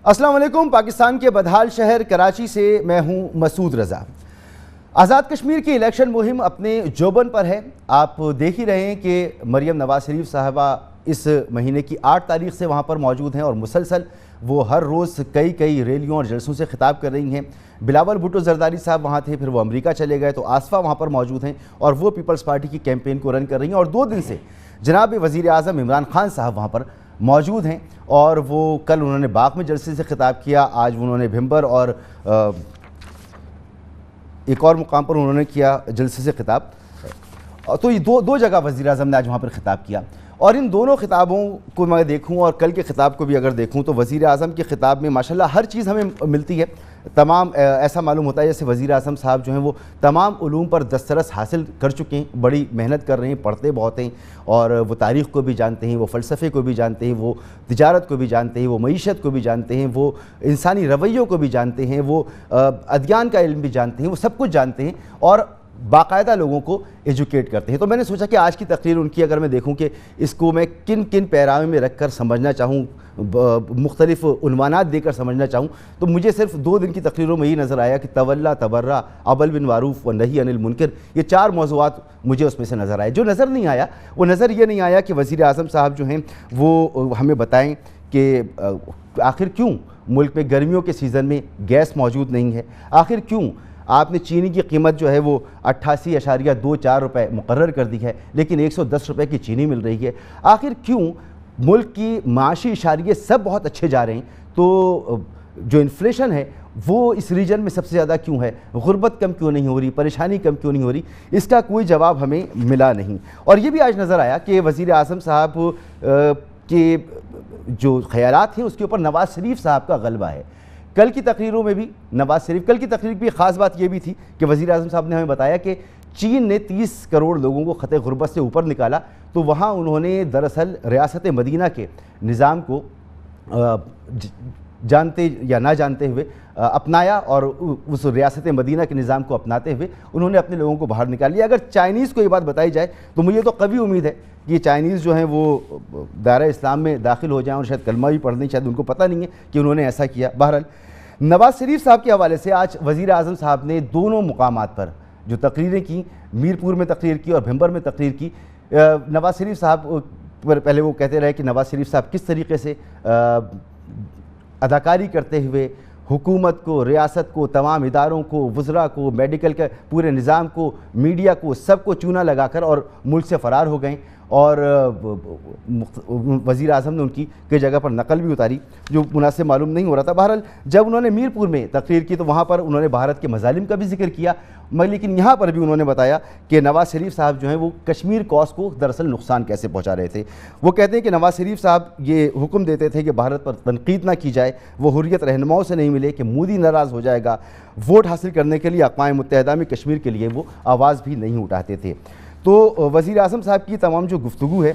السلام علیکم۔ پاکستان کے بدحال شہر کراچی سے میں ہوں مسعود رضا۔ آزاد کشمیر کی الیکشن مہم اپنے جوبن پر ہے۔ آپ دیکھ ہی رہے ہیں کہ مریم نواز شریف صاحبہ اس مہینے کی 8 تاریخ سے وہاں پر موجود ہیں اور مسلسل وہ ہر روز کئی ریلیوں اور جلسوں سے خطاب کر رہی ہیں۔ بلاول بھٹو زرداری صاحب وہاں تھے، پھر وہ امریکہ چلے گئے، تو آصفہ وہاں پر موجود ہیں اور وہ پیپلز پارٹی کی کیمپین کو رن کر رہی ہیں، اور 2 دن سے جناب وزیر اعظم عمران خان صاحب وہاں پر موجود ہیں، اور وہ کل انہوں نے باغ میں جلسے سے خطاب کیا، آج انہوں نے بھمبر اور ایک اور مقام پر انہوں نے کیا جلسے سے خطاب۔ تو یہ دو جگہ وزیر اعظم نے آج وہاں پر خطاب کیا، اور ان دونوں خطابوں کو میں دیکھوں اور کل کے خطاب کو بھی اگر دیکھوں تو وزیر اعظم کے خطاب میں ماشاءاللہ ہر چیز ہمیں ملتی ہے۔ تمام ایسا معلوم ہوتا ہے جیسے وزیر اعظم صاحب جو ہیں وہ تمام علوم پر دسترس حاصل کر چکے ہیں، بڑی محنت کر رہے ہیں، پڑھتے بہت ہیں، اور وہ تاریخ کو بھی جانتے ہیں، وہ فلسفے کو بھی جانتے ہیں، وہ تجارت کو بھی جانتے ہیں، وہ معیشت کو بھی جانتے ہیں، وہ انسانی رویوں کو بھی جانتے ہیں، وہ ادیان کا علم بھی جانتے ہیں، وہ سب کچھ جانتے ہیں اور باقاعدہ لوگوں کو ایجوکیٹ کرتے ہیں۔ تو میں نے سوچا کہ آج کی تقریر ان کی اگر میں دیکھوں کہ اس کو میں کن پیراوے میں رکھ کر سمجھنا چاہوں، مختلف عنوانات دے کر سمجھنا چاہوں، تو مجھے صرف 2 دن کی تقریروں میں یہ نظر آیا کہ تولا تبرع، امر بالمعروف و نہی عن المنکر، یہ 4 موضوعات مجھے اس میں سے نظر آئے۔ جو نظر نہیں آیا وہ نظر یہ نہیں آیا کہ وزیر اعظم صاحب جو ہیں وہ ہمیں بتائیں کہ آخر کیوں ملک میں گرمیوں کے سیزن میں گیس موجود نہیں ہے، آخر کیوں آپ نے چینی کی قیمت جو ہے وہ 88.24 روپے مقرر کر دی ہے لیکن 110 روپے کی چینی مل رہی ہے، آخر کیوں ملک کی معاشی اشاریے سب بہت اچھے جا رہے ہیں تو جو انفلیشن ہے وہ اس ریجن میں سب سے زیادہ کیوں ہے، غربت کم کیوں نہیں ہو رہی، پریشانی کم کیوں نہیں ہو رہی، اس کا کوئی جواب ہمیں ملا نہیں۔ اور یہ بھی آج نظر آیا کہ وزیر اعظم صاحب کے جو خیالات ہیں اس کے اوپر نواز شریف صاحب کا غلبہ ہے۔ کل کی تقریروں میں بھی کل کی تقریر کی خاص بات یہ بھی تھی کہ وزیر اعظم صاحب نے ہمیں بتایا کہ چین نے 30 کروڑ لوگوں کو خطے غربت سے اوپر نکالا، تو وہاں انہوں نے دراصل ریاست مدینہ کے نظام کو جانتے یا نہ جانتے ہوئے اپنایا، اور اس ریاست مدینہ کے نظام کو اپناتے ہوئے انہوں نے اپنے لوگوں کو باہر نکال لیا۔ اگر چائنیز کو یہ بات بتائی جائے تو مجھے تو قوی امید ہے کہ یہ چائنیز جو ہیں وہ دائرہ اسلام میں داخل ہو جائیں اور شاید کلمہ بھی پڑھ دیں، شاید ان کو پتہ نہیں ہے کہ انہوں نے ایسا کیا۔ بہرحال نواز شریف صاحب کے حوالے سے آج وزیر اعظم صاحب نے دونوں مقامات پر جو تقریریں کی، میرپور میں تقریر کی اور بھمبر میں تقریر کی۔ نواز شریف صاحب پہلے وہ کہتے رہے کہ نواز شریف صاحب کس طریقے سے اداکاری کرتے ہوئے حکومت کو، ریاست کو، تمام اداروں کو، وزراء کو، میڈیکل کے پورے نظام کو، میڈیا کو، سب کو چونا لگا کر اور ملک سے فرار ہو گئیں، اور وزیر اعظم نے ان کی کئی جگہ پر نقل بھی اتاری جو مناسب معلوم نہیں ہو رہا تھا۔ بہرحال جب انہوں نے میرپور میں تقریر کی تو وہاں پر انہوں نے بھارت کے مظالم کا بھی ذکر کیا، لیکن یہاں پر بھی انہوں نے بتایا کہ نواز شریف صاحب جو ہیں وہ کشمیر کاز کو دراصل نقصان کیسے پہنچا رہے تھے۔ وہ کہتے ہیں کہ نواز شریف صاحب یہ حکم دیتے تھے کہ بھارت پر تنقید نہ کی جائے، وہ حریت رہنماؤں سے نہیں ملے کہ مودی ناراض ہو جائے گا، ووٹ حاصل کرنے کے لیے اقوام متحدہ میں کشمیر کے لیے وہ آواز بھی نہیں اٹھاتے تھے۔ تو وزیر اعظم صاحب کی تمام جو گفتگو ہے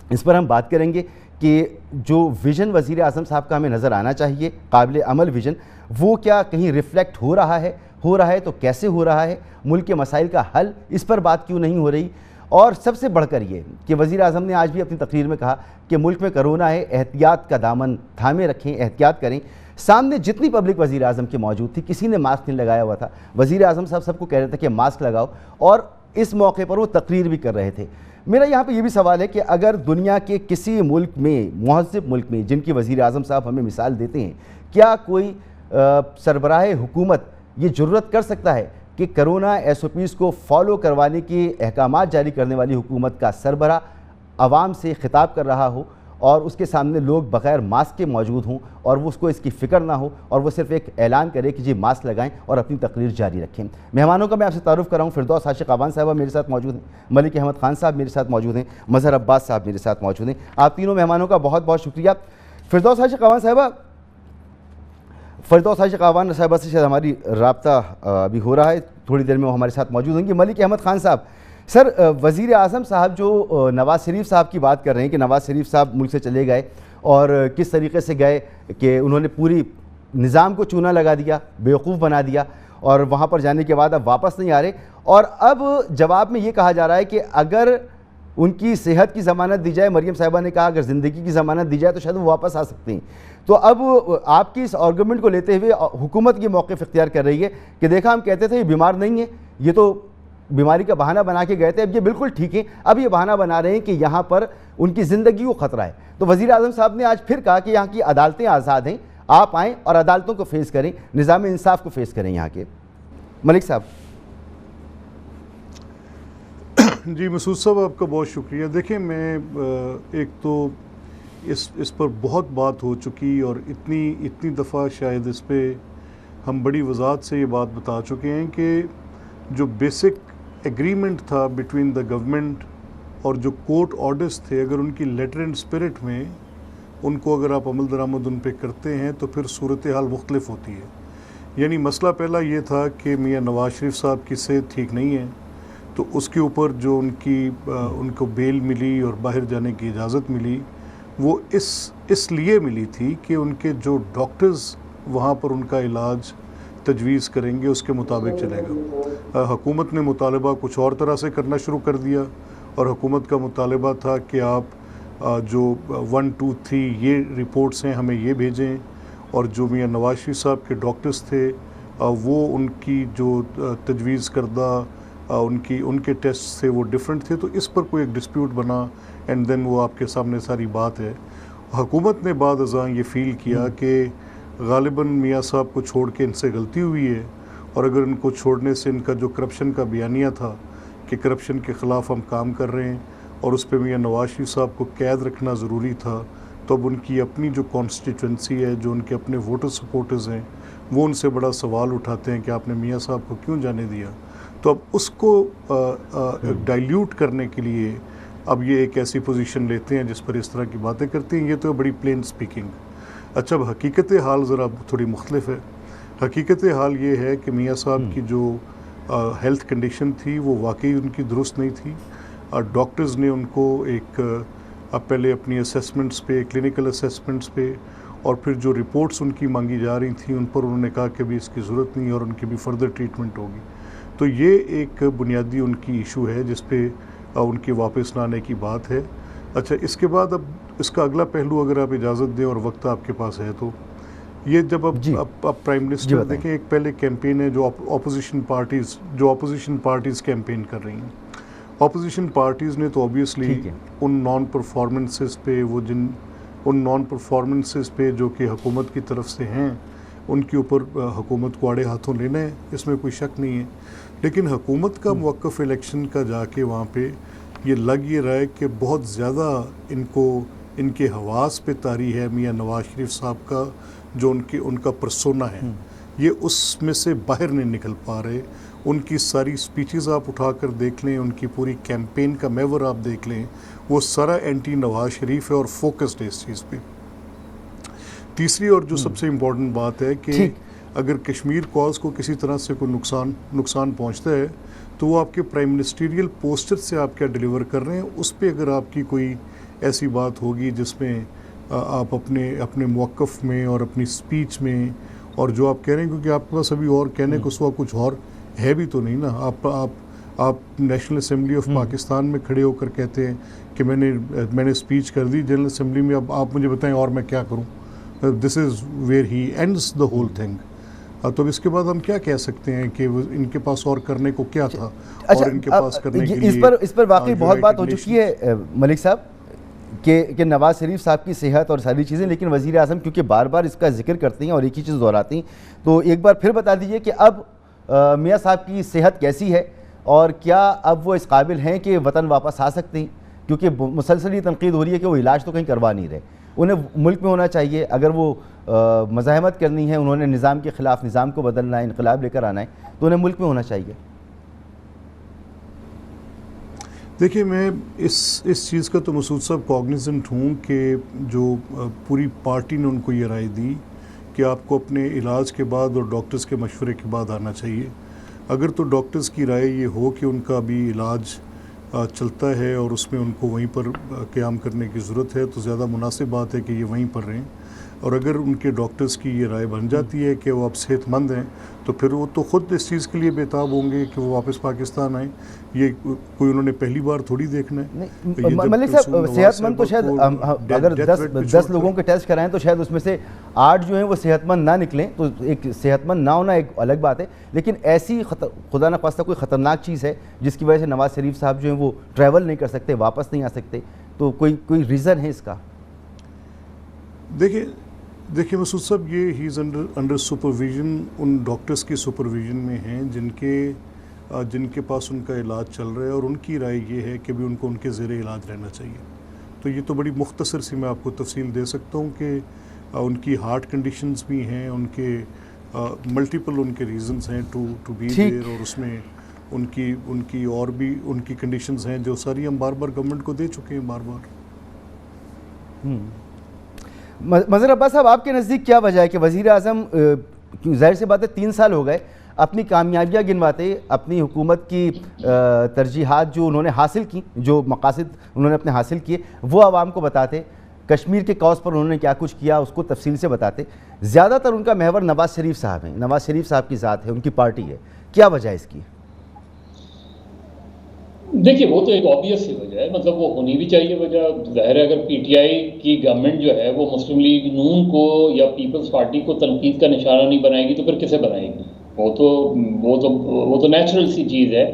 اس پر ہم بات کریں گے کہ جو ویژن وزیر اعظم صاحب کا ہمیں نظر آنا چاہیے، قابل عمل ویژن، وہ کیا کہیں ریفلیکٹ ہو رہا ہے تو کیسے ہو رہا ہے، ملک کے مسائل کا حل اس پر بات کیوں نہیں ہو رہی، اور سب سے بڑھ کر یہ کہ وزیر اعظم نے آج بھی اپنی تقریر میں کہا کہ ملک میں کرونا ہے، احتیاط کا دامن تھامے رکھیں، احتیاط کریں۔ سامنے جتنی پبلک وزیر اعظم کی موجود تھی کسی نے ماسک نہیں لگایا ہوا تھا، وزیر اعظم صاحب سب کو کہہ رہے تھے کہ ماسک لگاؤ، اور اس موقع پر وہ تقریر بھی کر رہے تھے۔ میرا یہاں پہ یہ بھی سوال ہے کہ اگر دنیا کے کسی ملک میں، مہذب ملک میں جن کی وزیر اعظم صاحب ہمیں مثال دیتے ہیں، کیا کوئی سربراہ حکومت یہ جرت کر سکتا ہے کہ کرونا SOPs کو فالو کروانے کے احکامات جاری کرنے والی حکومت کا سربراہ عوام سے خطاب کر رہا ہو اور اس کے سامنے لوگ بغیر ماسک کے موجود ہوں اور اس کو اس کی فکر نہ ہو اور وہ صرف ایک اعلان کرے کہ جی ماسک لگائیں اور اپنی تقریر جاری رکھیں؟ مہمانوں کا میں آپ سے تعارف کراؤں۔ فردوس عاشق اعوان صاحبہ میرے ساتھ موجود ہیں، ملک احمد خان صاحب میرے ساتھ موجود ہیں، مظہر عباس صاحب میرے ساتھ موجود ہیں۔ آپ تینوں مہمانوں کا بہت بہت شکریہ۔ فردوس عاشق اعوان صاحبہ سے شاید ہماری رابطہ ابھی ہو رہا ہے، تھوڑی دیر میں وہ ہمارے ساتھ موجود ہوں گی۔ ملک احمد خان صاحب، سر وزیر اعظم صاحب جو نواز شریف صاحب کی بات کر رہے ہیں کہ نواز شریف صاحب ملک سے چلے گئے اور کس طریقے سے گئے کہ انہوں نے پوری نظام کو چونا لگا دیا، بیوقوف بنا دیا، اور وہاں پر جانے کے بعد اب واپس نہیں آ رہے، اور اب جواب میں یہ کہا جا رہا ہے کہ اگر ان کی صحت کی ضمانت دی جائے. مریم صاحبہ نے کہا اگر زندگی کی ضمانت دی جائے تو شاید وہ واپس آ سکتے ہیں. تو اب آپ کی اس آرگومنٹ کو لیتے ہوئے حکومت یہ موقف اختیار کر رہی ہے کہ دیکھا ہم کہتے تھے یہ بیمار نہیں ہے, یہ تو بیماری کا بہانہ بنا کے گئے تھے, اب یہ بالکل ٹھیک ہے, اب یہ بہانہ بنا رہے ہیں کہ یہاں پر ان کی زندگی کو خطرہ ہے. تو وزیر اعظم صاحب نے آج پھر کہا کہ یہاں کی عدالتیں آزاد ہیں, آپ آئیں اور عدالتوں کو فیس کریں, نظام انصاف کو فیس کریں یہاں کے. ملک صاحب. جی مسعود صاحب آپ کا بہت شکریہ. دیکھیں میں ایک تو اس پر بہت بات ہو چکی اور اتنی دفعہ شاید اس پہ ہم بڑی وضاحت سے یہ بات بتا چکے ہیں کہ جو بیسک ایگریمنٹ تھا بٹوین دا گورنمنٹ اور جو کورٹ آرڈرز تھے, اگر ان کی لیٹر اینڈ اسپرٹ میں ان کو اگر آپ عمل درآمد ان پہ کرتے ہیں تو پھر صورتحال مختلف ہوتی ہے. یعنی مسئلہ پہلا یہ تھا کہ میاں نواز شریف صاحب کی صحت ٹھیک نہیں ہے, تو اس کے اوپر جو ان کو بیل ملی اور باہر جانے کی اجازت ملی وہ اس لیے ملی تھی کہ ان کے جو ڈاکٹرز وہاں پر ان کا علاج تجویز کریں گے اس کے مطابق چلے گا. حکومت نے مطالبہ کچھ اور طرح سے کرنا شروع کر دیا اور حکومت کا مطالبہ تھا کہ آپ جو 1 2 3 یہ رپورٹس ہیں ہمیں یہ بھیجیں, اور جو میاں نواز شریف صاحب کے ڈاکٹرز تھے وہ ان کی جو تجویز کردہ ان کے ٹیسٹ سے وہ ڈیفرنٹ تھے. تو اس پر کوئی ایک ڈسپیوٹ بنا اینڈ دین وہ آپ کے سامنے ساری بات ہے. حکومت نے بعد ازاں یہ فیل کیا کہ غالباً میاں صاحب کو چھوڑ کے ان سے غلطی ہوئی ہے, اور اگر ان کو چھوڑنے سے ان کا جو کرپشن کا بیانیہ تھا کہ کرپشن کے خلاف ہم کام کر رہے ہیں اور اس پہ میاں نواز شریف صاحب کو قید رکھنا ضروری تھا, تو اب ان کی اپنی جو کانسٹیٹوئنسی ہے, جو ان کے اپنے ووٹر سپورٹرز ہیں, وہ ان سے بڑا سوال اٹھاتے ہیں کہ آپ نے میاں صاحب کو کیوں جانے دیا. تو اب اس کو ڈائلیوٹ کرنے کے لیے اب یہ ایک ایسی پوزیشن لیتے ہیں جس پر اس طرح کی باتیں کرتے ہیں. یہ تو بڑی پلین سپیکنگ. اچھا اب حقیقت حال ذرا تھوڑی مختلف ہے. حقیقت حال یہ ہے کہ میاں صاحب کی جو ہیلتھ کنڈیشن تھی وہ واقعی ان کی درست نہیں تھی. ڈاکٹرز نے ان کو ایک پہلے اپنی اسیسمنٹس پہ, کلینکل اسیسمنٹس پہ, اور پھر جو رپورٹس ان کی مانگی جا رہی تھیں ان پر انہوں نے کہا کہ بھی اس کی ضرورت نہیں اور ان کی بھی فردر ٹریٹمنٹ ہوگی. تو یہ ایک بنیادی ان کی ایشو ہے جس پہ ان کی واپس نہ آنے کی بات ہے. اچھا اس کے بعد اب اس کا اگلا پہلو اگر آپ اجازت دیں اور وقت آپ کے پاس ہے تو یہ جب اب پرائم منسٹر دیکھیں, ایک پہلے کیمپین ہے جو اپوزیشن پارٹیز کیمپین کر رہی ہیں. اپوزیشن پارٹیز نے تو اوبیسلی ان نان پرفارمنسز پہ جو کہ حکومت کی طرف سے ہیں ان کے اوپر حکومت کو آڑے ہاتھوں لینا ہے, اس میں کوئی شک نہیں ہے. لیکن حکومت کا موقف الیکشن کا جا کے وہاں پہ یہ لگ یہ رہا ہے کہ بہت زیادہ ان کے حواس پہ طاری ہے میاں نواز شریف صاحب کا جو ان کا پرسونا ہے, یہ اس میں سے باہر نہیں نکل پا رہے. ان کی ساری سپیچز آپ اٹھا کر دیکھ لیں, ان کی پوری کیمپین کا میور آپ دیکھ لیں, وہ سارا اینٹی نواز شریف ہے اور فوکسڈ ہے اس چیز پہ. تیسری اور جو سب سے امپورٹنٹ بات ہے کہ اگر کشمیر کاز کو کسی طرح سے کوئی نقصان پہنچتا ہے تو وہ آپ کے پرائم منسٹریل پوسٹر سے آپ کیا ڈیلیور کر رہے ہیں, اس پہ اگر آپ کی کوئی ایسی بات ہوگی جس میں آپ اپنے موقف میں اور اپنی سپیچ میں اور جو آپ کہہ رہے ہیں, کیونکہ آپ کے پاس ابھی اور کہنے کو سوا کچھ اور ہے بھی تو نہیں نا. آپ نیشنل اسمبلی آف پاکستان میں کھڑے ہو کر کہتے ہیں کہ میں نے سپیچ کر دی جنرل اسمبلی میں, اب آپ مجھے بتائیں اور میں کیا کروں. This is where he ends the whole thing. تو اس کے بعد ہم کیا کہہ سکتے ہیں کہ ان کے پاس اور کرنے کو کیا تھا اور ان کے پاس کرنے کے لیے اس پر واقعی بہت بات ہو چکی ہے ملک صاحب کہ نواز شریف صاحب کی صحت اور ساری چیزیں, لیکن وزیر اعظم کیونکہ بار بار اس کا ذکر کرتے ہیں اور ایک ہی چیز دہراتے ہیں, تو ایک بار پھر بتا دیجئے کہ اب میاں صاحب کی صحت کیسی ہے اور کیا اب وہ اس قابل ہیں کہ وطن واپس آ سکتے ہیں, کیونکہ مسلسل یہ تنقید ہو رہی ہے کہ وہ علاج تو کہیں کروا نہیں رہے. انہیں ملک میں ہونا چاہیے, اگر وہ مزاحمت کرنی ہے, انہوں نے نظام کے خلاف نظام کو بدلنا ہے, انقلاب لے کر آنا ہے, تو انہیں ملک میں ہونا چاہیے. دیکھیے میں اس چیز کا تو مسعود صاحب کوگنیزنٹ ہوں کہ جو پوری پارٹی نے ان کو یہ رائے دی کہ آپ کو اپنے علاج کے بعد اور ڈاکٹرز کے مشورے کے بعد آنا چاہیے. اگر تو ڈاکٹرز کی رائے یہ ہو کہ ان کا ابھی علاج چلتا ہے اور اس میں ان کو وہیں پر قیام کرنے کی ضرورت ہے تو زیادہ مناسب بات ہے کہ یہ وہیں پر رہیں. اور اگر ان کے ڈاکٹرز کی یہ رائے بن جاتی ہے کہ وہ اب صحت مند ہیں تو پھر وہ تو خود اس چیز کے لیے بےتاب ہوں گے کہ وہ واپس پاکستان آئیں. یہ کوئی انہوں نے پہلی بار تھوڑی دیکھنا ہے. ملک صاحب صحت مند تو شاید اگر 10 لوگوں کے ٹیسٹ کرائیں تو شاید اس میں سے 8 جو ہیں وہ صحت مند نہ نکلیں, تو ایک صحت مند نہ ہونا ایک الگ بات ہے. لیکن ایسی خدا نخواستہ کوئی خطرناک چیز ہے جس کی وجہ سے نواز شریف صاحب جو ہیں وہ ٹریول نہیں کر سکتے, واپس نہیں آ سکتے, تو کوئی ریزن ہے اس کا؟ دیکھیں مسعود صاحب, یہ ہی از انڈر سپرویژن, ان ڈاکٹرز کی سپرویژن میں ہیں جن کے پاس ان کا علاج چل رہا ہے, اور ان کی رائے یہ ہے کہ بھی ان کو ان کے زیر علاج رہنا چاہیے. تو یہ تو بڑی مختصر سی میں آپ کو تفصیل دے سکتا ہوں کہ ان کی ہارٹ کنڈیشنز بھی ہیں, ان کے ملٹیپل ان کے ریزنز ہیں ٹو بی دیئر, اور اس میں ان کی اور بھی ان کی کنڈیشنز ہیں جو ساری ہم بار بار گورنمنٹ کو دے چکے ہیں بار بار. مظہر عباس صاحب, آپ کے نزدیک کیا وجہ ہے کہ وزیر اعظم, ظاہر سی بات ہے 3 سال ہو گئے, اپنی کامیابیاں گنواتے, اپنی حکومت کی ترجیحات جو انہوں نے حاصل کی, جو مقاصد انہوں نے اپنے حاصل کیے, وہ عوام کو بتاتے, کشمیر کے کاز پر انہوں نے کیا کچھ کیا اس کو تفصیل سے بتاتے. زیادہ تر ان کا محور نواز شریف صاحب ہیں, نواز شریف صاحب کی ذات ہے, ان کی پارٹی ہے. کیا وجہ ہے اس کی؟ دیکھیے وہ تو ایک آبویس سی وجہ ہے, مطلب وہ ہونی بھی چاہیے وجہ. ظاہر ہے اگر پی ٹی آئی کی گورنمنٹ جو ہے وہ مسلم لیگ نون کو یا پیپلز پارٹی کو تنقید کا نشانہ نہیں بنائے گی تو پھر کسے بنائے گی؟ وہ تو نیچرل سی چیز ہے,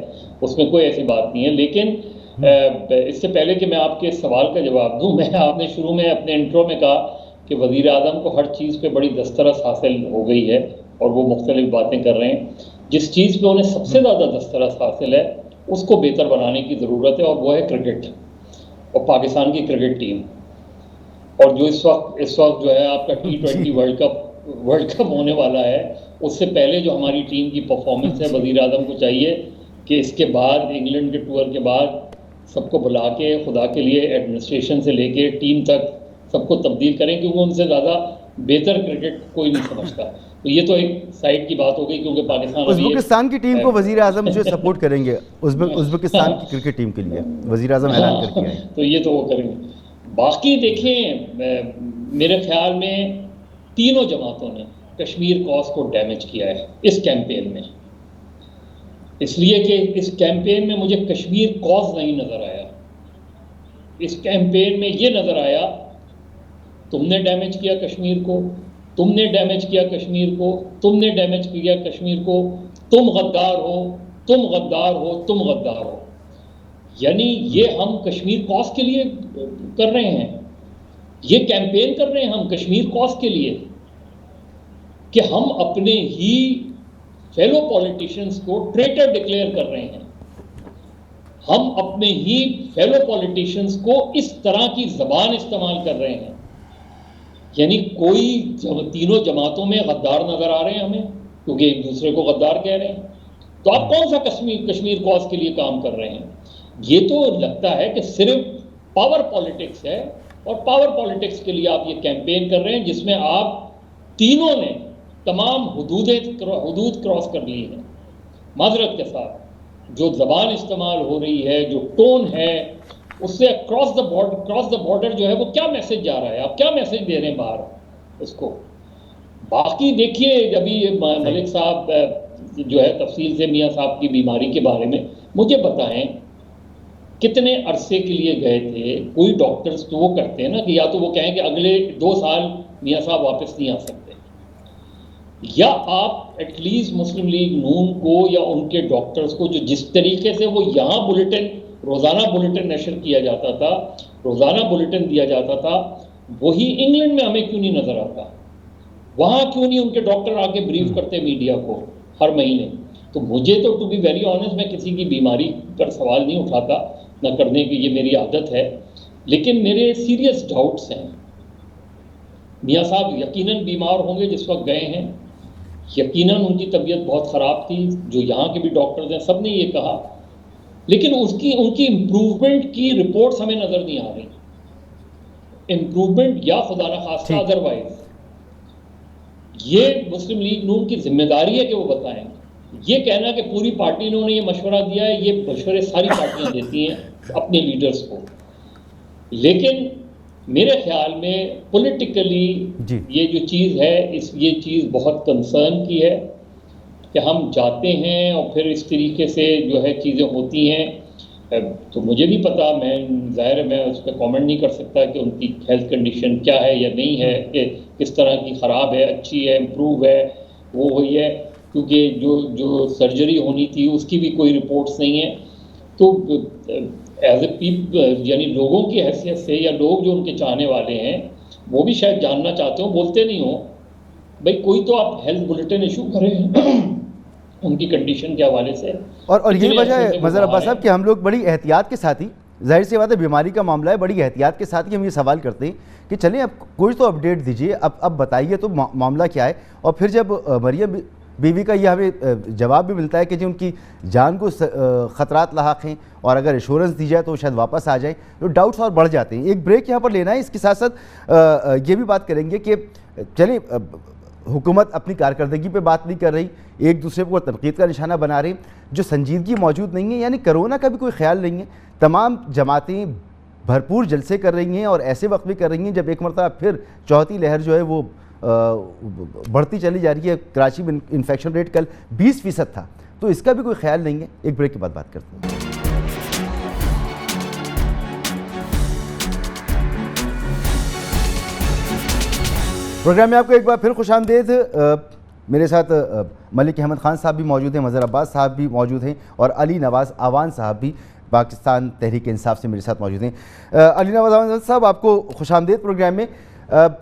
اس میں کوئی ایسی بات نہیں ہے. لیکن اس سے پہلے کہ میں آپ کے سوال کا جواب دوں, آپ نے شروع میں اپنے انٹرو میں کہا کہ وزیر اعظم کو ہر چیز پہ بڑی دسترس حاصل ہو گئی ہے اور وہ مختلف باتیں کر رہے ہیں. جس چیز پہ انہیں سب سے زیادہ دسترس حاصل ہے اس کو بہتر بنانے کی ضرورت ہے, اور وہ ہے کرکٹ اور پاکستان کی کرکٹ ٹیم. اور جو اس وقت جو ہے آپ کا T20 ورلڈ کپ ہونے والا ہے, اس سے پہلے جو ہماری ٹیم کی پرفارمنس ہے, وزیر اعظم کو چاہیے کہ اس کے بعد انگلینڈ کے ٹور کے بعد سب کو بلا کے خدا کے لیے ایڈمنسٹریشن سے لے کے ٹیم تک سب کو تبدیل کریں, کیونکہ ان سے زیادہ بہتر کرکٹ کوئی نہیں سمجھتا. تو یہ تو ایک سائیڈ کی بات ہو گئی, کیونکہ پاکستان ازبکستان کی ٹیم کو وزیر اعظم جو سپورٹ کریں گے, ازبکستان کی کرکٹ ٹیم کے لیے وزیر اعظم اعلان کر کے آئے, تو یہ تو وہ کریں گے. باقی دیکھیں, میرے خیال میں تینوں جماعتوں نے کشمیر کاز کو ڈیمیج کیا ہے اس کیمپین میں, اس لیے کہ اس کیمپین میں مجھے کشمیر کاز نہیں نظر آیا. اس کیمپین میں یہ نظر آیا تم نے ڈیمیج کیا کشمیر کو, تم نے ڈیمیج کیا کشمیر کو, تم نے ڈیمیج کیا کشمیر کو, تم غدار ہو, تم غدار ہو, تم غدار ہو. یعنی یہ ہم کشمیر کاز کے لیے کر رہے ہیں, یہ کیمپین کر رہے ہیں ہم کشمیر کاز کے لیے کہ ہم اپنے ہی فیلو پولیٹیشینز کو ٹریٹر ڈکلیئر کر رہے ہیں. ہم اپنے ہی فیلو پولیٹیشینز کو اس طرح کی زبان استعمال کر رہے ہیں. یعنی کوئی تینوں جماعتوں میں غدار نظر آ رہے ہیں ہمیں, کیونکہ ایک دوسرے کو غدار کہہ رہے ہیں. تو آپ کون سا کشمیر کاز کے لیے کام کر رہے ہیں؟ یہ تو لگتا ہے کہ صرف پاور پالیٹکس ہے, اور پاور پالیٹکس کے لیے آپ یہ کیمپین کر رہے ہیں جس میں آپ تینوں نے تمام حدود کراس کر لی ہیں. معذرت کے ساتھ جو زبان استعمال ہو رہی ہے, جو ٹون ہے, اس سے کراس دا بارڈر جو ہے وہ کیا میسج جا رہا ہے, آپ کیا میسج دے رہے ہیں باہر اس کو. باقی دیکھیے ابھی ملک صاحب جو ہے تفصیل سے میاں صاحب کی بیماری کے بارے میں مجھے بتائیں کتنے عرصے کے لیے گئے تھے. کوئی ڈاکٹرز تو وہ کرتے ہیں نا کہ یا تو وہ کہیں کہ اگلے 2 سال میاں صاحب واپس نہیں آ سکتے, یا آپ ایٹ لیسٹ مسلم لیگ نون کو یا ان کے ڈاکٹرز کو جو جس طریقے سے وہ یہاں روزانہ بلیٹن نشر کیا جاتا تھا, روزانہ بلیٹن دیا جاتا تھا, وہی انگلینڈ میں ہمیں کیوں نہیں نظر آتا؟ وہاں کیوں نہیں ان کے ڈاکٹر آ کے بریف کرتے میڈیا کو ہر مہینے؟ تو مجھے تو ٹو بی ویری آنیسٹ میں کسی کی بیماری پر سوال نہیں اٹھاتا, نہ کرنے کی یہ میری عادت ہے, لیکن میرے سیریس ڈاؤٹس ہیں. میاں صاحب یقیناً بیمار ہوں گے جس وقت گئے ہیں, یقیناً ان کی طبیعت بہت خراب تھی, جو یہاں کے بھی ڈاکٹرز ہیں سب نے یہ کہا, لیکن ان کی امپروومنٹ کی رپورٹس ہمیں نظر نہیں آ رہی. امپروومنٹ یا خدا نخواستہ ادروائز یہ مسلم لیگ نون کی ذمہ داری ہے کہ وہ بتائیں. یہ کہنا کہ پوری پارٹی نے انہیں یہ مشورہ دیا ہے, یہ مشورے ساری پارٹیاں دیتی ہیں اپنے لیڈرز کو, لیکن میرے خیال میں پولیٹیکلی یہ جو چیز ہے یہ چیز بہت کنسرن کی ہے کہ ہم جاتے ہیں اور پھر اس طریقے سے جو ہے چیزیں ہوتی ہیں. تو مجھے بھی پتا، میں ظاہر ہے میں اس پہ کامنٹ نہیں کر سکتا کہ ان کی ہیلتھ کنڈیشن کیا ہے یا نہیں ہے، کہ کس طرح کی خراب ہے، اچھی ہے، امپروو ہے، وہ ہوئی ہے، کیونکہ جو سرجری ہونی تھی اس کی بھی کوئی رپورٹس نہیں ہیں. تو ایز اے پیپل، یعنی لوگوں کی حیثیت سے، یا لوگ جو ان کے چاہنے والے ہیں وہ بھی شاید جاننا چاہتے ہوں، بولتے نہیں ہوں بھائی کوئی تو آپ ہیلتھ بلٹن ایشو کریں ان کی کنڈیشن کے حوالے سے. اور یہی وجہ ہے مظہر عباس صاحب کہ ہم لوگ بڑی احتیاط کے ساتھ ہی، ظاہر سی بات ہے بیماری کا معاملہ ہے، بڑی احتیاط کے ساتھ ہی ہم یہ سوال کرتے ہیں کہ چلیں اب کوئی تو اپڈیٹ دیجئے، اب بتائیے تو معاملہ کیا ہے. اور پھر جب مریم بیوی کا یہ ہمیں جواب بھی ملتا ہے کہ جی ان کی جان کو خطرات لاحق ہیں اور اگر ایشورنس دی جائے تو شاید واپس آ جائیں، تو ڈاؤٹس اور بڑھ جاتے ہیں. ایک بریک یہاں پر لینا ہے، اس کے ساتھ ساتھ یہ بھی بات کریں گے کہ چلیں حکومت اپنی کارکردگی پہ بات نہیں کر رہی، ایک دوسرے کو تنقید کا نشانہ بنا رہی، جو سنجیدگی موجود نہیں ہے، یعنی کرونا کا بھی کوئی خیال نہیں ہے. تمام جماعتیں بھرپور جلسے کر رہی ہیں اور ایسے وقت بھی کر رہی ہیں جب ایک مرتبہ پھر چوتھی لہر جو ہے وہ بڑھتی چلی جا رہی ہے. کراچی میں انفیکشن ریٹ کل 20% تھا، تو اس کا بھی کوئی خیال نہیں ہے. ایک بریک کے بعد بات کرتے ہیں. پروگرام میں آپ کو ایک بار پھر خوش آمدید. میرے ساتھ ملک احمد خان صاحب بھی موجود ہیں، مظہر عباس صاحب بھی موجود ہیں، اور علی نواز آوان صاحب بھی پاکستان تحریک انصاف سے میرے ساتھ موجود ہیں. علی نواز آوان صاحب آپ کو خوش آمدید پروگرام میں.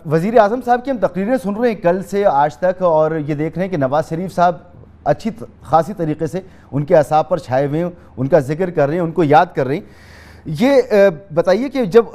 وزیر اعظم صاحب کی ہم تقریریں سن رہے ہیں کل سے آج تک، اور یہ دیکھ رہے ہیں کہ نواز شریف صاحب اچھی خاصی طریقے سے ان کے اعصاب پر چھائے ہوئے ہیں، ان کا ذکر کر رہے ہیں، ان کو یاد کر رہے ہیں. یہ بتائیے کہ جب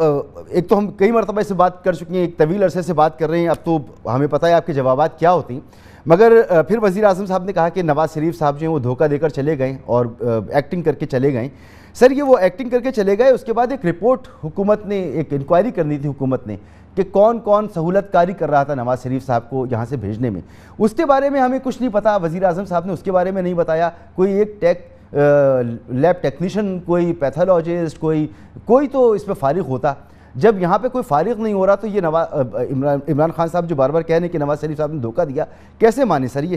ایک تو ہم کئی مرتبہ سے بات کر چکے ہیں، ایک طویل عرصے سے بات کر رہے ہیں، اب تو ہمیں پتہ ہے آپ کے جوابات کیا ہوتے ہیں، مگر پھر وزیر اعظم صاحب نے کہا کہ نواز شریف صاحب جو ہیں وہ دھوکہ دے کر چلے گئے اور ایکٹنگ کر کے چلے گئے. سر یہ وہ ایکٹنگ کر کے چلے گئے، اس کے بعد ایک رپورٹ حکومت نے، ایک انکوائری کرنی تھی حکومت نے کہ کون کون سہولت کاری کر رہا تھا نواز شریف صاحب کو یہاں سے بھیجنے میں. اس کے بارے میں ہمیں کچھ نہیں پتا، وزیر اعظم صاحب نے اس کے بارے میں نہیں بتایا. کوئی ایک لیب ٹیکنیشین، کوئی پیتھولوجسٹ، کوئی تو اس پہ فارغ ہوتا. جب یہاں پہ کوئی فارغ نہیں ہو رہا تو یہ عمران خان صاحب جو بار بار کہہ رہے ہیں کہ نواز شریف صاحب نے دھوکہ دیا، کیسے مانے سر یہ؟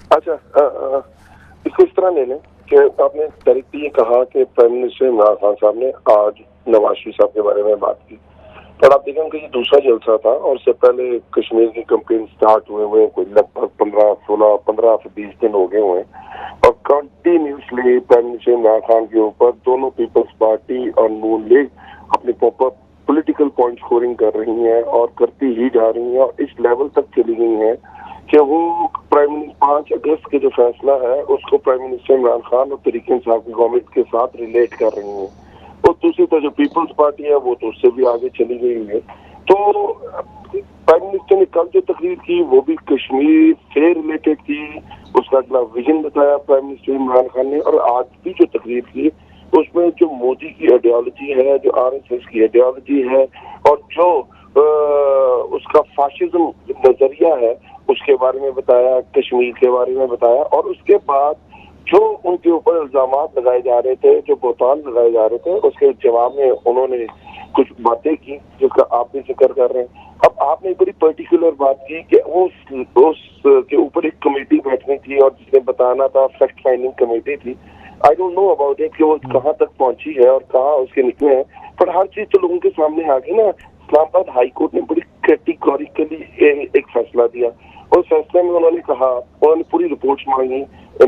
اچھا، اس کو اس طرح لے لیں کہ آپ نے ڈائریکٹلی یہ کہا کہ پرائم منسٹر عمران خان صاحب نے آج نواز شریف صاحب کے بارے میں بات کی، اور آپ دیکھیں کہ یہ دوسرا جلسہ تھا اور اس سے پہلے کشمیر کی کمپین سٹارٹ ہوئے کوئی لگ بھگ 15 سے 20 دن ہو گئے ہوئے ہیں، اور continuously prime minister Imran Khan کے اوپر دونوں پیپلز پارٹی اور نون لیگ اپنی پولیٹیکل پوائنٹ اسکورنگ کر رہی ہیں اور کرتی ہی جا رہی ہیں، اور اس لیول تک چلی گئی ہیں کہ وہ 5 اگست کے جو فیصلہ ہے اس کو پرائم منسٹر عمران خان اور تحریک انصاف کی گورنمنٹ کے ساتھ ریلیٹ کر رہی ہیں. اور دوسری طرف جو پیپلز پارٹی ہے وہ تو اس سے بھی آگے چلی گئی ہے. تو پرائم منسٹر نے کل جو تقریر کی وہ بھی کشمیر سے ریلیٹڈ تھی، اس کا اگلا ویژن بتایا پرائم منسٹر عمران خان نے، اور آج بھی جو تقریر کی اس میں جو مودی کی آئیڈیالوجی ہے، جو RSS کی آئیڈیالوجی ہے، اور جو اس کا فاشزم نظریہ ہے اس کے بارے میں بتایا، کشمیر کے بارے میں بتایا. اور اس کے بعد جو ان کے اوپر الزامات لگائے جا رہے تھے، جو بہتان لگائے جا رہے تھے، اس کے جواب میں انہوں نے کچھ باتیں کی جس کا آپ بھی ذکر کر رہے ہیں. اب آپ نے ایک بڑی پرٹیکولر بات کی کہ اس کے اوپر ایک کمیٹی بیٹھنی تھی اور جس نے بتانا تھا، فیکٹ فائنڈنگ کمیٹی تھی. I don't know about it کہ وہ کہاں تک پہنچی ہے اور کہاں اس کے نکلے ہیں، پر ہر چیز تو لوگوں کے سامنے آ گئی نا. اسلام آباد ہائی کورٹ نے بڑی کیٹیگوریکلی ایک فیصلہ دیا، اور اس فیصلے میں انہوں نے کہا، انہوں نے پوری رپورٹس مانگی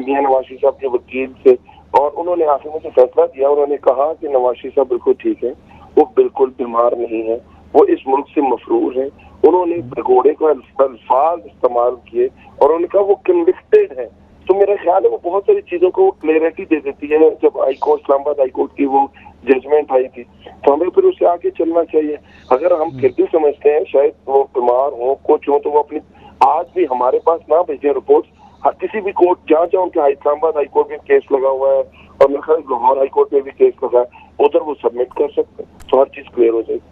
میاں نواز شریف صاحب کے وکیل سے، اور انہوں نے آخر میں جو فیصلہ دیا انہوں نے کہا کہ نواز شریف صاحب بالکل ٹھیک ہے، وہ بالکل بیمار نہیں ہے، وہ اس ملک سے مفرور ہیں. انہوں نے بھگوڑے کو الفاظ استعمال کیے اور انہوں نے کہا وہ کنوکٹڈ ہے. تو میرا خیال ہے وہ بہت ساری چیزوں کو کلیئرٹی دے دیتی ہے. جب ہائی کورٹ، اسلام آباد ہائی کورٹ کی وہ ججمنٹ آئی تھی تو ہمیں پھر اس سے آگے چلنا چاہیے. اگر ہم پھر بھی سمجھتے ہیں شاید وہ بیمار ہوں، کچھ ہوں، تو وہ اپنی آج بھی ہمارے پاس نہ بھیجیں رپورٹس. کسی بھی کورٹ جہاں ان کے اسلام آباد ہائی کورٹ میں کیس لگا ہوا ہے اور میرے خیال لاہور ہائی کورٹ میں بھی کیس لگا ہے، ادھر وہ سبمٹ کر سکتے ہیں تو ہر چیز کلیئر ہو جائے گی.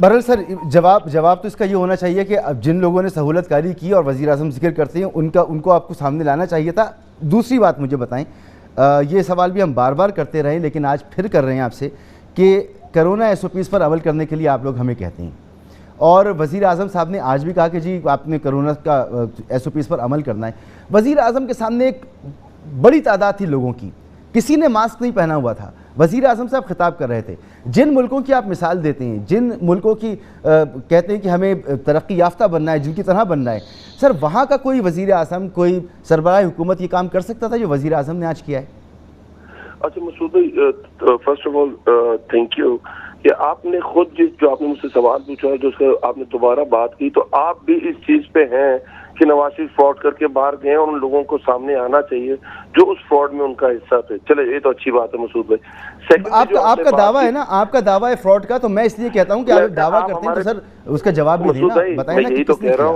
بہرحال سر جواب تو اس کا یہ ہونا چاہیے کہ اب جن لوگوں نے سہولت کاری کی اور وزیر اعظم ذکر کرتے ہیں ان کو آپ کو سامنے لانا چاہیے تھا. دوسری بات مجھے بتائیں، یہ سوال بھی ہم بار بار کرتے رہے لیکن آج پھر کر رہے ہیں آپ سے، کہ کرونا ایس او پیز پر عمل کرنے کے لیے آپ لوگ ہمیں کہتے ہیں، اور وزیر اعظم صاحب نے آج بھی کہا کہ جی آپ نے کرونا کا ایس او پیز پر عمل کرنا ہے. وزیر اعظم کے سامنے ایک بڑی تعداد تھی لوگوں کی، کسی نے ماسک نہیں پہنا ہوا تھا، وزیر اعظم صاحب خطاب کر رہے تھے. جن ملکوں کی آپ مثال دیتے ہیں، جن ملکوں کی کہتے ہیں کہ ہمیں ترقی یافتہ بننا ہے، جن کی طرح بننا ہے، سر وہاں کا کوئی وزیر اعظم، کوئی سربراہ حکومت یہ کام کر سکتا تھا جو وزیر اعظم نے آج کیا ہے؟ اچھا مسعود بھائی، first of all thank you کہ آپ نے خود جو آپ نے مجھ سے سوال پوچھا ہے، جو اس کا آپ نے دوبارہ بات کی، تو آپ بھی اس چیز پہ ہیں کہ نواز شریف فراڈ کر کے باہر گئے اور ان لوگوں کو سامنے آنا چاہیے جو اس فراڈ میں ان کا حصہ تھے. چلے یہ تو اچھی بات ہے مسعود بھائی. آپ کا دعویٰ ہے نا، آپ کا دعویٰ ہے فراڈ کا، تو میں اس لیے کہتا ہوں کہ آپ دعویٰ کرتے ہیں تو سر اس کا جواب بھی دینا، بتائیں نا کہ کس نے کیا.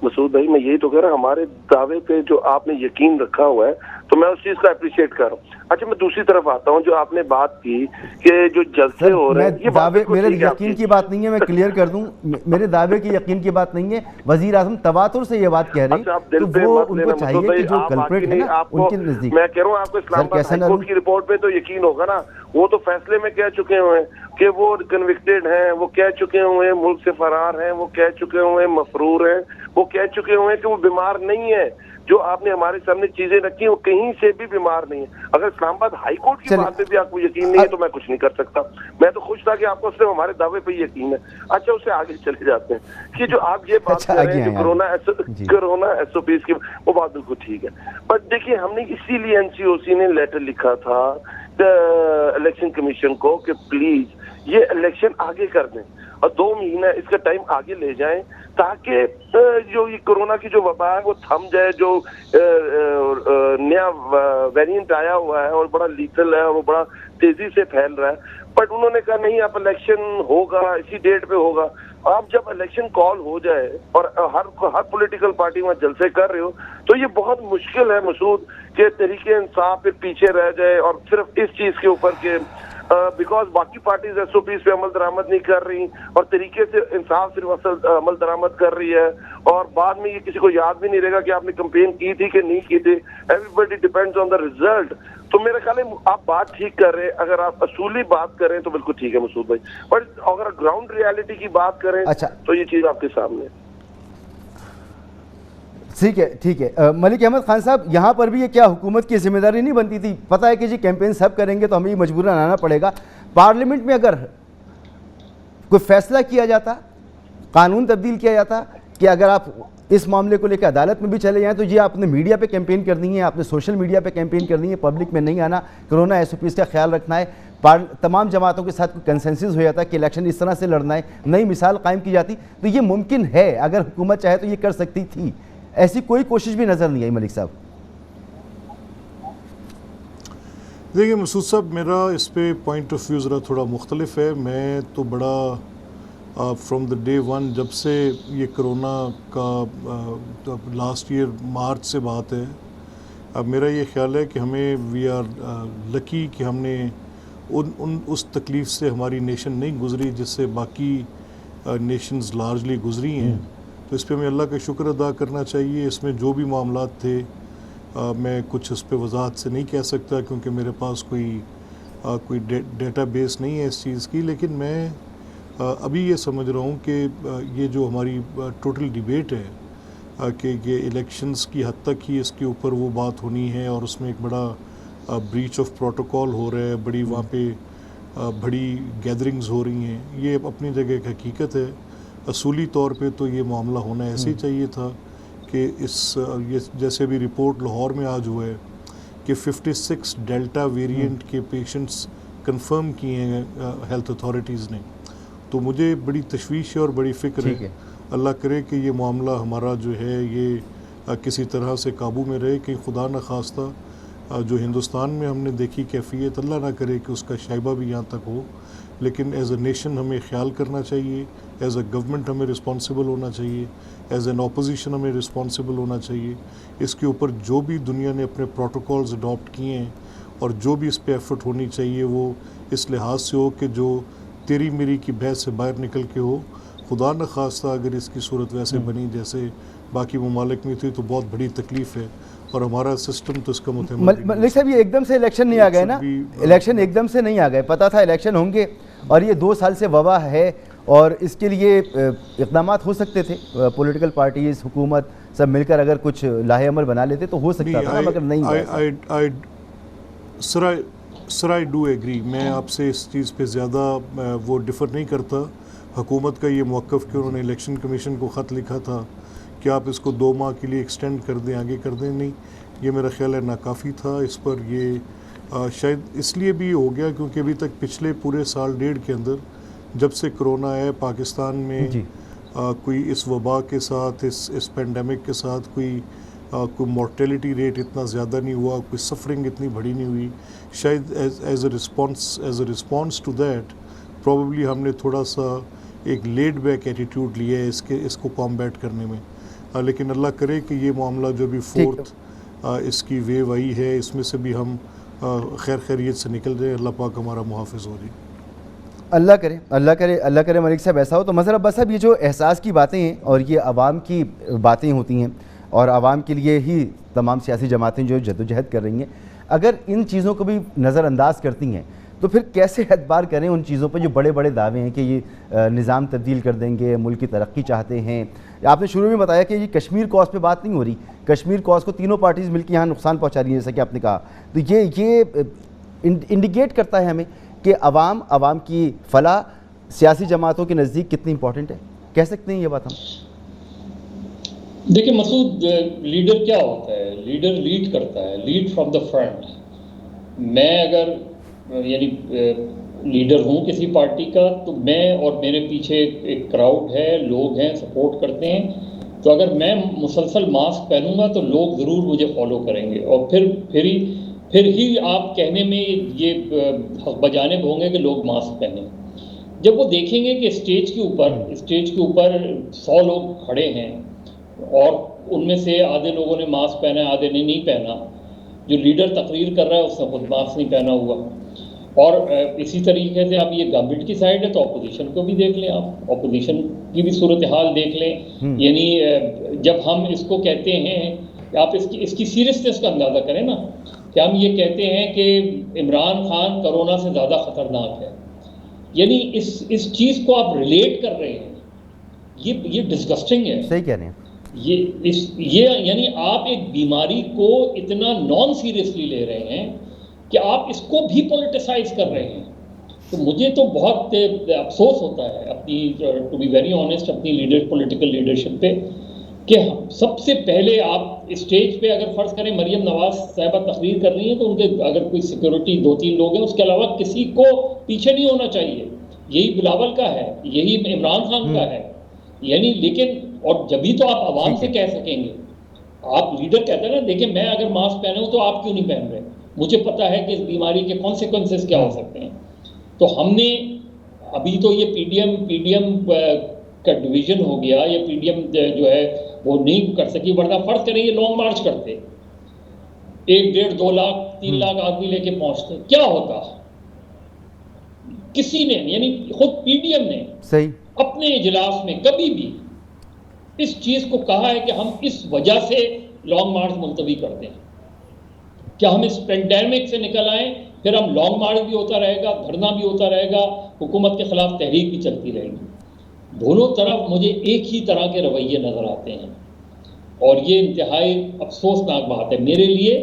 مسعود بھائی میں یہی تو کہہ رہا ہوں، ہمارے دعوے پہ جو آپ نے یقین رکھا ہوا ہے تو میں اس چیز کا اپریشیٹ کر رہا ہوں. اچھا میں دوسری طرف آتا ہوں، جو آپ نے بات کی کہ جو جلسے ہو رہے ہیں، یہ دعوے میرے یقین کی بات نہیں ہے، میں کلیئر کر دوں، میرے دعوے کی یقین کی بات نہیں ہے. وزیر اعظم تواتر سے یہ بات کہہ رہے ہیں تو وہ ان کو چاہیے کہ جو کلپریٹ ہے نا ان کے نزدیک. میں کہہ رہا ہوں آپ کو اسلام آباد ہائی کورٹ کی رپورٹ پہ تو یقین ہوگا نا، وہ تو فیصلے میں کہہ چکے ہوئے ہیں کہ وہ کنوکٹڈ ہیں، وہ کہہ چکے ہوئے ہیں ملک سے فرار ہیں، وہ کہہ چکے ہوئے ہیں مفرور ہیں، وہ کہہ چکے ہوئے ہیں کہ وہ بیمار نہیں ہے. جو آپ نے ہمارے سامنے چیزیں رکھی وہ کہیں سے بھی بیمار نہیں ہے. اگر اسلام آباد ہائی کورٹ کی بات پہ بھی آپ کو یقین نہیں ہے تو میں کچھ نہیں کر سکتا. میں تو خوش تھا کہ آپ کو صرف ہمارے دعوے پہ یقین ہے. اچھا اس سے آگے چلے جاتے ہیں کہ جو آپ یہ بات کر رہے ہیں جو کرونا ایس او پیز کی، وہ بات بالکل ٹھیک ہے. بٹ دیکھیے ہم نے اسی لیے این سی او سی نے لیٹر لکھا تھا الیکشن کمیشن کو کہ پلیز یہ الیکشن آگے کر دیں اور 2 مہینہ اس کا ٹائم آگے لے جائیں تاکہ جو یہ کرونا کی جو وبا ہے وہ تھم جائے. جو نیا ویریئنٹ آیا ہوا ہے اور بڑا لیتل ہے اور وہ بڑا تیزی سے پھیل رہا ہے. بٹ انہوں نے کہا نہیں، اب الیکشن ہوگا، اسی ڈیٹ پہ ہوگا. آپ جب الیکشن کال ہو جائے اور ہر پولیٹیکل پارٹی وہاں جلسے کر رہے ہو تو یہ بہت مشکل ہے مسعود کہ تحریک انصاف پھر پیچھے رہ جائے اور صرف اس چیز کے اوپر کہ بیکاز باقی پارٹیز ایس او پیز پہ عمل درآمد نہیں کر رہی اور طریقے سے انصاف صرف عمل درآمد کر رہی ہے اور بعد میں یہ کسی کو یاد بھی نہیں رہے گا کہ آپ نے کمپین کی تھی کہ نہیں کی تھی. Everybody depends on the result. تو میرے خیال ہے آپ بات ٹھیک کر رہے ہیں، اگر آپ اصولی بات کریں تو بالکل ٹھیک ہے مسعود بھائی، بٹ اگر گراؤنڈ ریالٹی کی بات کریں تو یہ چیز آپ کے سامنے ہے. ٹھیک ہے. ملک احمد خان صاحب، یہاں پر بھی یہ کیا حکومت کی ذمہ داری نہیں بنتی تھی؟ پتہ ہے کہ جی کیمپین سب کریں گے تو ہمیں مجبوراً آنا پڑے گا. پارلیمنٹ میں اگر کوئی فیصلہ کیا جاتا، قانون تبدیل کیا جاتا کہ اگر آپ اس معاملے کو لے کے عدالت میں بھی چلے جائیں تو یہ آپ نے میڈیا پہ کیمپین کرنی ہے، آپ نے سوشل میڈیا پہ کیمپین کرنی ہے، پبلک میں نہیں آنا، کرونا ایس او پیز کا خیال رکھنا ہے، تمام جماعتوں کے ساتھ کوئی کنسنسس ہو جاتا کہ الیکشن اس طرح سے لڑنا ہے، نئی مثال قائم کی جاتی. تو یہ ممکن ہے، اگر حکومت چاہے تو یہ کر سکتی تھی. ایسی کوئی کوشش بھی نظر نہیں آئی ملک صاحب. دیکھیے مسعود صاحب، میرا اس پہ پوائنٹ آف ویو ذرا تھوڑا مختلف ہے. میں تو بڑا فرام دا ڈے ون، جب سے یہ کرونا کا لاسٹ ایئر مارچ سے بات ہے، اب میرا یہ خیال ہے کہ ہمیں وی آر لکی کہ ہم نے اس تکلیف سے ہماری نیشن نہیں گزری جس سے باقی نیشنز لارجلی گزری ہیں. تو اس پہ ہمیں اللہ کا شکر ادا کرنا چاہیے. اس میں جو بھی معاملات تھے میں کچھ اس پہ وضاحت سے نہیں کہہ سکتا کیونکہ میرے پاس کوئی ڈیٹا بیس نہیں ہے اس چیز کی. لیکن میں ابھی یہ سمجھ رہا ہوں کہ یہ جو ہماری ٹوٹل ڈیبیٹ ہے کہ یہ الیکشنز کی حد تک ہی اس کے اوپر وہ بات ہونی ہے اور اس میں ایک بڑا بریچ آف پروٹوکول ہو رہا ہے، بڑی وہاں پہ بڑی گیدرنگز ہو رہی ہیں، یہ اپنی جگہ ایک حقیقت ہے. اصولی طور پہ تو یہ معاملہ ہونا ایسے ہی چاہیے تھا کہ یہ جیسے بھی رپورٹ لاہور میں آج ہوا ہے کہ 56 ڈیلٹا ویریئنٹ کے پیشنٹس کنفرم کیے ہیں ہیلتھ اتھارٹیز نے. تو مجھے بڑی تشویش ہے اور بڑی فکر ہے. اللہ کرے کہ یہ معاملہ ہمارا جو ہے یہ کسی طرح سے قابو میں رہے کہ خدا نخواستہ جو ہندوستان میں ہم نے دیکھی کیفیت، اللہ نہ کرے کہ اس کا شائبہ بھی یہاں تک ہو. لیکن ایز اے نیشن ہمیں خیال کرنا چاہیے، ایز اے گورنمنٹ ہمیں رسپانسبل ہونا چاہیے، ایز این اپوزیشن ہمیں رسپانسبل ہونا چاہیے. اس کے اوپر جو بھی دنیا نے اپنے پروٹوکولز اڈاپٹ کیے ہیں اور جو بھی اس پہ ایفرٹ ہونی چاہیے وہ اس لحاظ سے ہو کہ جو تیری میری کی بحث سے باہر نکل کے ہو. خدا نخواستہ اگر اس کی صورت ویسے بنی جیسے باقی ممالک میں تھی تو بہت بڑی تکلیف ہے. اور ہمارا سسٹم تو اس کا متعمد ملک صاحب یہ ایک دم سے الیکشن نہیں آ گئے نا, الیکشن ایک دم سے نہیں آ گئے, پتہ تھا الیکشن ہوں گے اور یہ 2 سال سے وبا ہے اور اس کے لیے اقدامات ہو سکتے تھے, پولیٹیکل پارٹیز حکومت سب مل کر اگر کچھ لاہے عمل بنا لیتے تو ہو سکتا تھا, مگر نہیں ہوا. سر آئی ڈو ایگری, میں آپ سے اس چیز پہ زیادہ وہ ڈفر نہیں کرتا. حکومت کا یہ موقف کہ انہوں نے الیکشن کمیشن کو خط لکھا تھا کہ آپ اس کو 2 ماہ کے لیے ایکسٹینڈ کر دیں, آگے کر دیں, نہیں, یہ میرا خیال ہے ناکافی تھا. اس پر یہ شاید اس لیے بھی ہو گیا کیونکہ ابھی تک پچھلے پورے سال ڈیڑھ کے اندر جب سے کرونا ہے پاکستان میں کوئی اس وبا کے ساتھ اس پینڈیمک کے ساتھ کوئی مورٹیلٹی ریٹ اتنا زیادہ نہیں ہوا, کوئی سفرنگ اتنی بڑی نہیں ہوئی. شاید as a response to that probably ہم نے تھوڑا سا ایک لیڈ بیک ایٹیٹیوڈ لیا ہے اس کو کامبیٹ کرنے میں. لیکن اللہ کرے کہ یہ معاملہ جو بھی 4th اس کی ویو آئی ہے اس میں سے بھی ہم خیر خیریت سے نکل جائے, اللہ پاک ہمارا محافظ ہو جائے. اللہ کرے, اللہ کرے, اللہ کرے ملک صاحب ایسا ہو. تو مظہر عباس صاحب یہ جو احساس کی باتیں ہیں اور یہ عوام کی باتیں ہوتی ہیں اور عوام کے لیے ہی تمام سیاسی جماعتیں جو جدوجہد کر رہی ہیں, اگر ان چیزوں کو بھی نظر انداز کرتی ہیں تو پھر کیسے اعتبار کریں ان چیزوں پہ جو بڑے بڑے دعوے ہیں کہ یہ نظام تبدیل کر دیں گے, ملک کی ترقی چاہتے ہیں. آپ نے شروع میں بتایا کہ یہ کشمیر کاز پہ بات نہیں ہو رہی, کشمیر کاز کو تینوں پارٹیز مل کے یہاں نقصان پہنچا رہی ہیں جیسا کہ آپ نے کہا. تو یہ انڈیکیٹ کرتا ہے ہمیں کہ عوام کی فلاح سیاسی جماعتوں کے نزدیک کتنی امپورٹنٹ ہے. کہہ سکتے ہیں یہ بات ہم؟ دیکھیں مسعود, لیڈر کیا ہوتا ہے؟ لیڈر لیڈ کرتا ہے, لیڈ فرام دا فرنٹ. میں اگر یعنی لیڈر ہوں کسی پارٹی کا تو میں اور میرے پیچھے ایک کراؤڈ ہے, لوگ ہیں سپورٹ کرتے ہیں, تو اگر میں مسلسل ماسک پہنوں گا تو لوگ ضرور مجھے فالو کریں گے اور پھر ہی آپ کہنے میں یہ بجانب ہوں گے کہ لوگ ماسک پہنیں. جب وہ دیکھیں گے کہ اسٹیج کے اوپر 100 لوگ کھڑے ہیں اور ان میں سے آدھے لوگوں نے ماسک پہنا ہے, آدھے نے نہیں پہنا, جو لیڈر تقریر کر رہا ہے اس نے خود ماسک نہیں پہنا ہوا, اور اسی طریقے سے اب یہ گورنمنٹ کی سائڈ ہے تو اپوزیشن کو بھی دیکھ لیں, آپ اپوزیشن کی بھی صورتحال دیکھ لیں. یعنی جب ہم اس کو کہتے ہیں کہ آپ اس کی سیریسنس کا اندازہ کریں نا, کہ ہم یہ کہتے ہیں کہ عمران خان کرونا سے زیادہ خطرناک ہے, یعنی اس چیز کو آپ ریلیٹ کر رہے ہیں, یہ ڈسگسٹنگ ہے. صحیح کہہ رہے ہیں. یہ یعنی آپ ایک بیماری کو اتنا نان سیریسلی لے رہے ہیں کہ آپ اس کو بھی پولیٹیسائز کر رہے ہیں. تو مجھے تو بہت افسوس ہوتا ہے اپنی, ٹو بی ویری آنیسٹ, اپنی پولیٹیکل لیڈرشپ پہ, کہ سب سے پہلے آپ اسٹیج پہ اگر فرض کریں مریم نواز صاحبہ تقریر کر رہی ہیں تو ان کے اگر کوئی سیکورٹی 2-3 لوگ ہیں, اس کے علاوہ کسی کو پیچھے نہیں ہونا چاہیے. یہی بلاول کا ہے, یہی عمران خان کا ہے. یعنی لیکن اور جبھی تو آپ عوام سے کہہ سکیں گے. آپ لیڈر کہتے ہیں نا, دیکھیں میں اگر ماسک پہنے ہوں تو آپ کیوں نہیں پہن رہے, مجھے پتا ہے کہ اس بیماری کے کانسیکوینسز کیا ہو سکتے ہیں. تو ہم نے ابھی تو یہ پی ڈی ایم کا ڈویژن ہو گیا, یا پی ڈی ایم جو ہے وہ نہیں کر سکی, ورنہ فرض کریں یہ لانگ مارچ کرتے, 1-1.5-2 لاکھ 3 لاکھ آدمی لے کے پہنچتے, کیا ہوتا؟ کسی نے یعنی خود پی ڈی ایم نے اپنے اجلاس میں کبھی بھی اس چیز کو کہا ہے کہ ہم اس وجہ سے لانگ مارچ ملتوی کرتے ہیں کہ ہم اس پینڈیمک سے نکل آئیں, پھر ہم لانگ مارچ بھی ہوتا رہے گا, دھرنا بھی ہوتا رہے گا, حکومت کے خلاف تحریک بھی چلتی رہے گی. دونوں طرف مجھے ایک ہی طرح کے رویے نظر آتے ہیں اور یہ انتہائی افسوسناک بات ہے. میرے لیے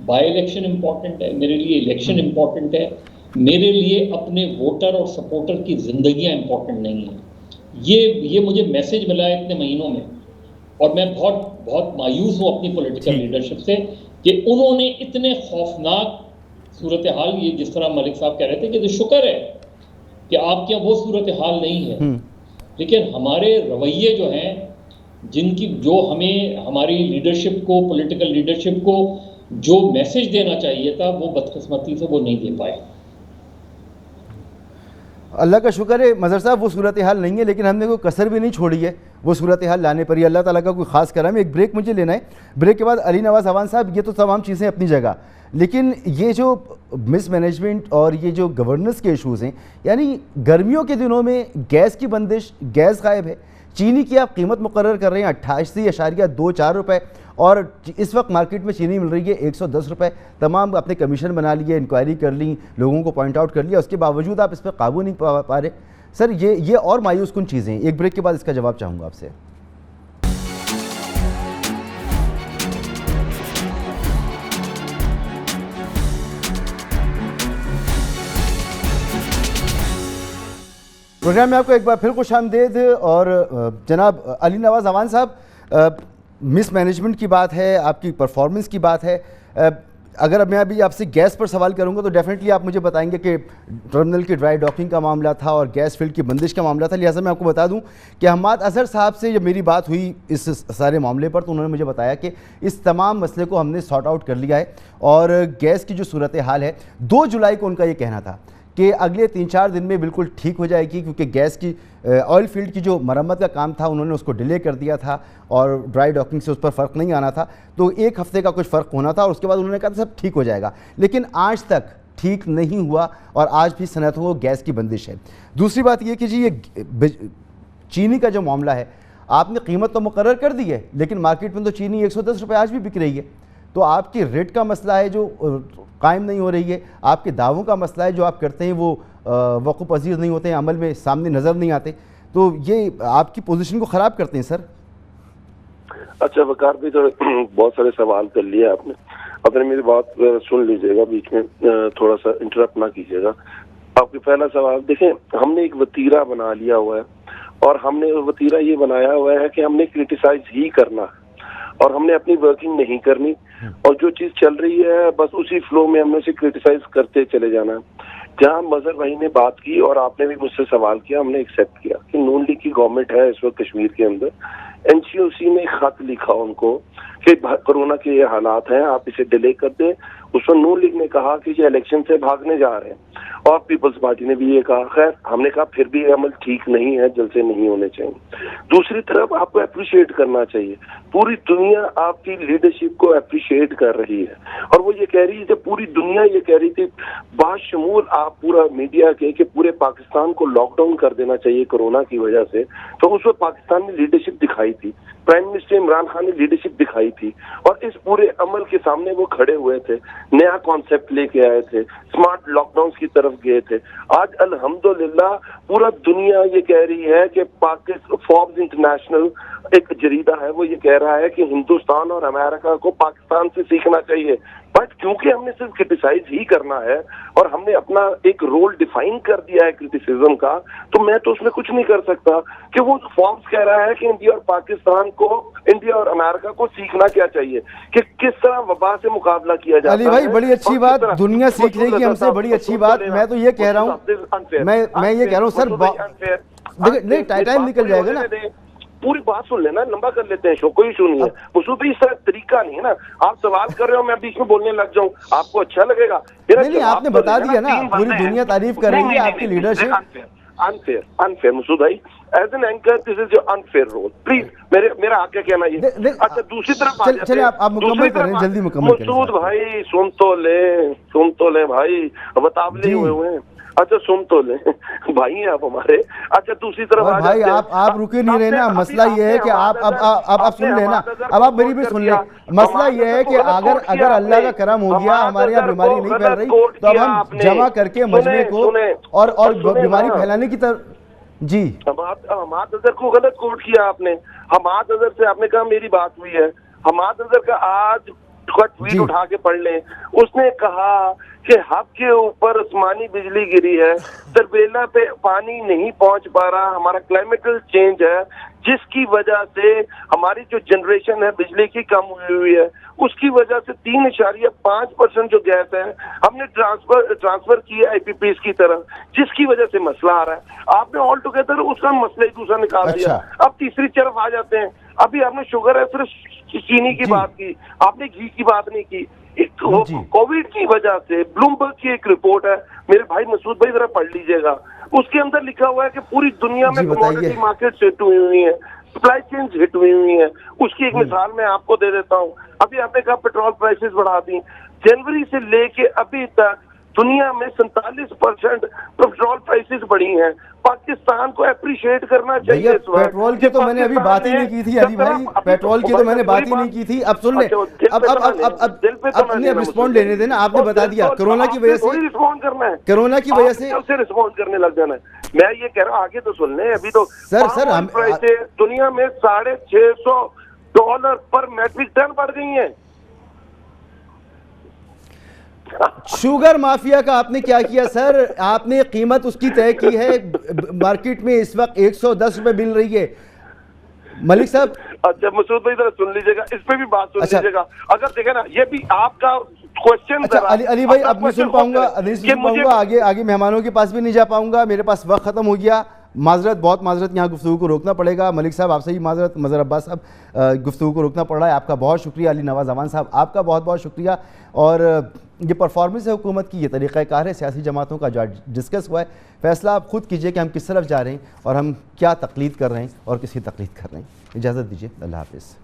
بائی الیکشن امپورٹنٹ ہے, میرے لیے الیکشن امپورٹنٹ ہے, میرے لیے اپنے ووٹر اور سپورٹر کی زندگیاں امپورٹنٹ نہیں ہیں. یہ مجھے میسج ملا ہے اتنے مہینوں میں, اور میں بہت بہت مایوس ہوں اپنی پولیٹیکل لیڈرشپ سے کہ انہوں نے اتنے خوفناک صورتحال, یہ جس طرح ملک صاحب کہہ رہے تھے کہ شکر ہے کہ آپ کے وہ صورتحال نہیں ہے, لیکن ہمارے رویے جو ہیں جو ہمیں ہماری لیڈرشپ کو, پولیٹیکل لیڈرشپ کو جو میسج دینا چاہیے تھا وہ بدقسمتی سے وہ نہیں دے پائے. اللہ کا شکر ہے مظہر صاحب وہ صورتحال نہیں ہے, لیکن ہم نے کوئی کسر بھی نہیں چھوڑی ہے وہ صورتحال لانے پر. یہ اللہ تعالیٰ کا کوئی خاص کرم ہے. ایک بریک مجھے لینا ہے, بریک کے بعد علی نواز اعوان صاحب, یہ تو تمام چیزیں اپنی جگہ, لیکن یہ جو مس مینجمنٹ اور یہ جو گورننس کے ایشوز ہیں, یعنی گرمیوں کے دنوں میں گیس کی بندش, گیس غائب ہے, چینی کی آپ قیمت مقرر کر رہے ہیں 88.24 روپے، اور اس وقت مارکیٹ میں چینی مل رہی ہے 110 روپے. تمام اپنے کمیشن بنا لیے، انکوائری کر لی، لوگوں کو پوائنٹ آؤٹ کر لیا، اس کے باوجود آپ اس پہ قابو نہیں پا رہے. سر یہ اور مایوس کن چیزیں ہیں. ایک بریک کے بعد اس کا جواب چاہوں گا آپ سے. پروگرام میں آپ کو ایک بار پھر خوش آمدید. اور جناب علی نواز اعوان صاحب، مس مینجمنٹ کی بات ہے، آپ کی پرفارمنس کی بات ہے. اگر میں ابھی آپ سے گیس پر سوال کروں گا تو ڈیفینیٹلی آپ مجھے بتائیں گے کہ ٹرمینل کی ڈرائی ڈاکنگ کا معاملہ تھا اور گیس فیلڈ کی بندش کا معاملہ تھا. لہٰذا میں آپ کو بتا دوں کہ حماد اظہر صاحب سے جب میری بات ہوئی اس سارے معاملے پر تو انہوں نے مجھے بتایا کہ اس تمام مسئلے کو ہم نے سارٹ آؤٹ کر لیا ہے، اور گیس کی جو صورتحال ہے 2 جولائی کو ان کا یہ کہنا تھا کہ اگلے 3-4 دن میں بالکل ٹھیک ہو جائے گی، کیونکہ گیس کی آئل فیلڈ کی جو مرمت کا کام تھا انہوں نے اس کو ڈیلے کر دیا تھا اور ڈرائی ڈاکنگ سے اس پر فرق نہیں آنا تھا، تو 1 ہفتے کا کچھ فرق ہونا تھا، اور اس کے بعد انہوں نے کہا تھا سب ٹھیک ہو جائے گا. لیکن آج تک ٹھیک نہیں ہوا اور آج بھی صنعتوں کو گیس کی بندش ہے. دوسری بات یہ کہ جی یہ چینی کا جو معاملہ ہے، آپ نے قیمت تو مقرر کر دی ہے لیکن مارکیٹ میں تو چینی 110 روپے آج بھی بک رہی ہے. تو آپ کی ریٹ کا مسئلہ ہے جو قائم نہیں ہو رہی ہے، آپ کے دعووں کا مسئلہ ہے جو آپ کرتے ہیں وہ وقوع پذیر نہیں ہوتے ہیں، عمل میں سامنے نظر نہیں آتے، تو یہ آپ کی پوزیشن کو خراب کرتے ہیں سر. اچھا وقار بھی تو بہت سارے سوال کر لیا آپ نے. اپنے میری بات سن لیجیے گا، بیچ میں تھوڑا سا انٹرپٹ نہ کیجیے گا. آپ کا پہلا سوال دیکھیں، ہم نے ایک وتیرہ بنا لیا ہوا ہے، اور ہم نے وتیرہ یہ بنایا ہوا ہے کہ ہم نے کرٹیسائز ہی کرنا اور ہم نے اپنی ورکنگ نہیں کرنی، اور جو چیز چل رہی ہے بس اسی فلو میں ہم نے اسے کرٹیسائز کرتے چلے جانا ہے. جہاں مظہر بھائی نے بات کی اور آپ نے بھی مجھ سے سوال کیا، ہم نے ایکسیپٹ کیا کہ نون لیگ کی گورنمنٹ ہے اس وقت کشمیر کے اندر. این سی او سی نے خط لکھا ان کو کہ کورونا کے یہ حالات ہیں، آپ اسے ڈیلے کر دیں. اس وقت نون لیگ نے کہا کہ یہ الیکشن سے بھاگنے جا رہے ہیں، اور پیپلز پارٹی نے بھی یہ کہا. خیر ہم نے کہا پھر بھی عمل ٹھیک نہیں ہے، جلسے نہیں ہونے چاہیے. دوسری طرف آپ کو اپریشیٹ کرنا چاہیے، پوری دنیا آپ کی لیڈرشپ کو اپریشیٹ کر رہی ہے، اور وہ یہ کہہ رہی ہے کہ پوری دنیا یہ کہہ رہی تھی باشمول آپ پورا میڈیا کے کہ پورے پاکستان کو لاک ڈاؤن کر دینا چاہیے کورونا کی وجہ سے. تو اس وقت پاکستان نے لیڈرشپ دکھائی تھی، پرائم منسٹر عمران خان نے لیڈرشپ دکھائی تھی، اور اس پورے عمل کے سامنے وہ کھڑے ہوئے تھے، نیا کانسیپٹ لے کے آئے تھے، اسمارٹ لاک ڈاؤن کی طرف گئے تھے. آج الحمدللہ پورا دنیا یہ کہہ رہی ہے کہ فوربس انٹرنیشنل ایک جریدہ ہے وہ یہ کہہ رہا ہے کہ ہندوستان اور امریکہ کو پاکستان سے سیکھنا چاہیے. بٹ کیونکہ ہم نے صرف کرٹیسائز ہی کرنا ہے اور ہم نے اپنا ایک رول ڈیفائن کر دیا ہے کرٹیسزم کا، تو میں تو اس میں کچھ نہیں کر سکتا. کہ وہ فارمز کہہ رہا ہے کہ انڈیا اور پاکستان کو، انڈیا اور امریکہ کو سیکھنا کیا چاہیے کہ کس طرح وبا سے مقابلہ کیا جاتا ہے. علی بھائی بڑی اچھی بات، دنیا سیکھ رہی ہے ہم سے، بڑی اچھی بات. میں تو یہ کہہ رہا ہوں، میں یہ کہہ رہا ہوں سر نہیں ٹائم نکل جائے گا نا. پوری بات سن لینا، لمبا کر لیتے ہیں شو، کوئی ایشو نہیں ہے. مسعود بھائی اس طرح طریقہ نہیں ہے نا، آپ سوال کر رہے ہو میں بیچ میں بولنے لگ جاؤں، آپ کو اچھا لگے گا؟ نہیں آپ نے بتا دیا نا، پوری دنیا تعریف کر رہی ہے آپ کی لیڈرشپ. انفیئر مسعود بھائی، as an anchor this is your unfair role, please میرا آگے کہنا یہ. اچھا دوسری طرف چلیں آپ مکمل کریں، جلدی مکمل کریں. مسعود بھائی سن تو لیں بھائی، بتاولے ہوئے ہیں. اچھا سن تو لیں بھائی ہیں آپ ہمارے. اچھا دوسری طرف بھائی آپ رکے نہیں رہے نا. مسئلہ یہ ہے کہ آپ سن لیں نا، اب آپ میری بھی سن لیں. مسئلہ یہ ہے کہ اگر اللہ کا کرم ہو گیا، ہمارے یہاں بیماری نہیں پھیل رہی تو اب ہم جمع کر کے مجمع کو اور بیماری پھیلانے کی طرف. جی حماد اظہر کو غلط کوٹ کیا آپ نے. حماد اظہر سے آپ نے کہا میری بات ہوئی ہے. حماد اظہر کا آج ٹویٹ اٹھا کے پڑھ لیں. اس نے کہا کہ ہب کے اوپر آسمانی بجلی گری ہے، تربیلا پہ پانی نہیں پہنچ پا رہا، ہمارا کلائمیٹل چینج ہے جس کی وجہ سے ہماری جو جنریشن ہے بجلی کی کم ہوئی ہے. اس کی وجہ سے 3.5% جو گیس ہے ہم نے ٹرانسفر کیا آئی پی پیز کی طرف، جس کی وجہ سے مسئلہ آ رہا ہے. آپ نے آل ٹوگیدر اس کا مسئلہ ہی دوسرا نکال دیا. اب تیسری طرف آ جاتے ہیں. ابھی آپ نے شوگر ہے صرف چینی کی بات کی، آپ نے گھی کی بات نہیں کی. کووڈ کی وجہ سے بلومبرگ کی ایک رپورٹ ہے، میرے بھائی مسعود بھائی ذرا پڑھ لیجئے گا. اس کے اندر لکھا ہوا ہے کہ پوری دنیا میں کموڈٹی مارکیٹ ہٹ ہوئی ہوئی ہیں، سپلائی چینز ہٹ ہوئی ہیں. اس کی ایک مثال میں آپ کو دے دیتا ہوں. ابھی آپ نے کہا پیٹرول پرائسز بڑھا دی. جنوری سے لے کے ابھی تک دنیا میں 47% پیٹرول پرائسز بڑھی ہیں. پاکستان کو اپریشیٹ کرنا چاہیے اس وقت. پیٹرول کی تو میں نے ابھی بات ہی نہیں کی تھی علی بھائی, پیٹرول کی تو میں نے بات ہی نہیں کی تھی. اب سن لیں, اب رسپونڈ لینے دینا. آپ نے بتا دیا کرونا کی وجہ سے رسپونڈ کرنا ہے, کرونا کی وجہ سے رسپونڈ کرنے لگ جانا ہے. میں یہ کہہ رہا ہوں آگے تو سن لیں. ابھی تو سر دنیا میں $650 پر میٹرک ٹن بڑھ گئی ہیں. شوگر مافیا کا آپ نے کیا کیا سر؟ آپ نے قیمت اس کی طے کی ہے, مارکیٹ میں اس وقت 110 روپے مل رہی ہے. ملک صاحب اچھا مسعود بھائی ذرا سن لیجیے گا, اس پہ بھی بات سن لیجیے گا. اگر دیکھیں نا یہ بھی آپ کا کوشچن. علی بھائی اب نہیں سن پاؤں گا, آگے مہمانوں کے پاس بھی نہیں جا پاؤں گا, میرے پاس وقت ختم ہو گیا. معذرت, بہت معذرت, یہاں گفتگو کو روکنا پڑے گا. ملک صاحب آپ سے ہی معذرت, مظہر عباس صاحب گفتگو کو روکنا پڑ رہا ہے. آپ کا بہت شکریہ. علی نواز امان صاحب آپ کا بہت بہت شکریہ. اور یہ پرفارمنس ہے حکومت کی, یہ طریقہ کار ہے سیاسی جماعتوں کا جو ڈسکس ہوا ہے. فیصلہ آپ خود کیجئے کہ ہم کس طرف جا رہے ہیں اور ہم کیا تقلید کر رہے ہیں اور کس کی تقلید کر رہے ہیں. اجازت دیجیے, اللہ حافظ.